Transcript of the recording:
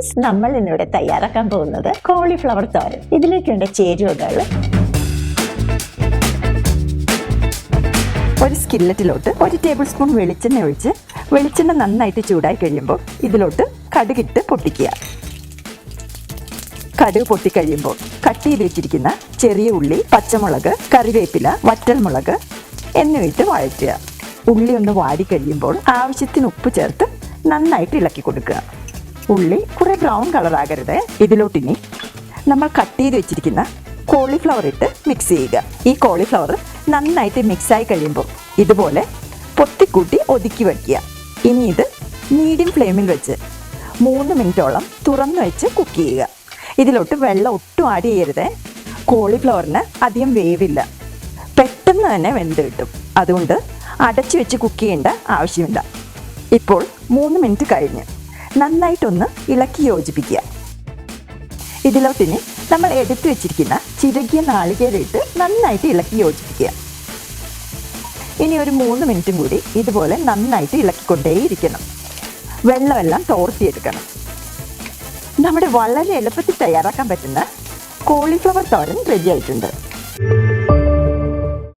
Friends, നമ്മൾ ഇന്നിവിടെ തയ്യാറാക്കാൻ പോകുന്നത് കോളിഫ്ലവർ തോരൻ. ഇതിലേക്ക് വേണ്ട ചേരുവകൾ: ഒരു സ്കില്ലറ്റിലോട്ട് 1 ടേബിൾ സ്പൂൺ വെളിച്ചെണ്ണ ഒഴിച്ച് വെളിച്ചെണ്ണ നന്നായിട്ട് ചൂടായി കഴിയുമ്പോൾ ഇതിലോട്ട് കടുകിട്ട് പൊട്ടിക്കുക. കടുക് പൊട്ടിക്കഴിയുമ്പോൾ കട്ട് ചെയ്ത് വെച്ചിരിക്കുന്ന ചെറിയ ഉള്ളി, പച്ചമുളക്, കറിവേപ്പില, വറ്റൽമുളക് എന്നിവയിട്ട് വഴറ്റുക. ഉള്ളി ഒന്ന് വാടിക്കഴിയുമ്പോൾ ആവശ്യത്തിന് ഉപ്പ് ചേർത്ത് നന്നായിട്ട് ഇളക്കി കൊടുക്കുക. ഉള്ളി കുറെ ബ്രൗൺ കളറാകരുത്. ഇതിലോട്ടിനി നമ്മൾ കട്ട് ചെയ്ത് വെച്ചിരിക്കുന്ന കോളിഫ്ലവർ ഇട്ട് മിക്സ് ചെയ്യുക. ഈ കോളിഫ്ലവർ നന്നായിട്ട് മിക്സായി കഴിയുമ്പോൾ ഇതുപോലെ പൊത്തിക്കൂട്ടി ഒതുക്കി വയ്ക്കുക. ഇനി ഇത് മീഡിയം ഫ്ലെയിമിൽ വെച്ച് 3 മിനിറ്റോളം തുറന്നു വെച്ച് കുക്ക് ചെയ്യുക. ഇതിലോട്ട് വെള്ളം ഒട്ടും ആഡ് ചെയ്യരുത്. കോളിഫ്ലവറിന് അധികം വേവില്ല, പെട്ടെന്ന് തന്നെ വെന്ത് കിട്ടും. അതുകൊണ്ട് അടച്ചു വെച്ച് കുക്ക് ചെയ്യേണ്ട ആവശ്യമില്ല. ഇപ്പോൾ 3 മിനിറ്റ് കഴിഞ്ഞ് നന്നായിട്ടൊന്ന് ഇളക്കി യോജിപ്പിക്കുക. ഇതിലോട്ടിനി നമ്മൾ എടുത്തു വെച്ചിരിക്കുന്ന ചിരകിയ നാളികേരം ഇട്ട് നന്നായിട്ട് ഇളക്കി യോജിപ്പിക്കുക. ഇനി ഒരു 3 മിനിറ്റും കൂടി ഇതുപോലെ നന്നായിട്ട് ഇളക്കിക്കൊണ്ടേയിരിക്കണം. വെള്ളമെല്ലാം തോർത്തിയെടുക്കണം. നമ്മുടെ വളരെ എളുപ്പത്തിൽ തയ്യാറാക്കാൻ പറ്റുന്ന കോളിഫ്ലവർ തോരൻ റെഡി ആയിട്ടുണ്ട്.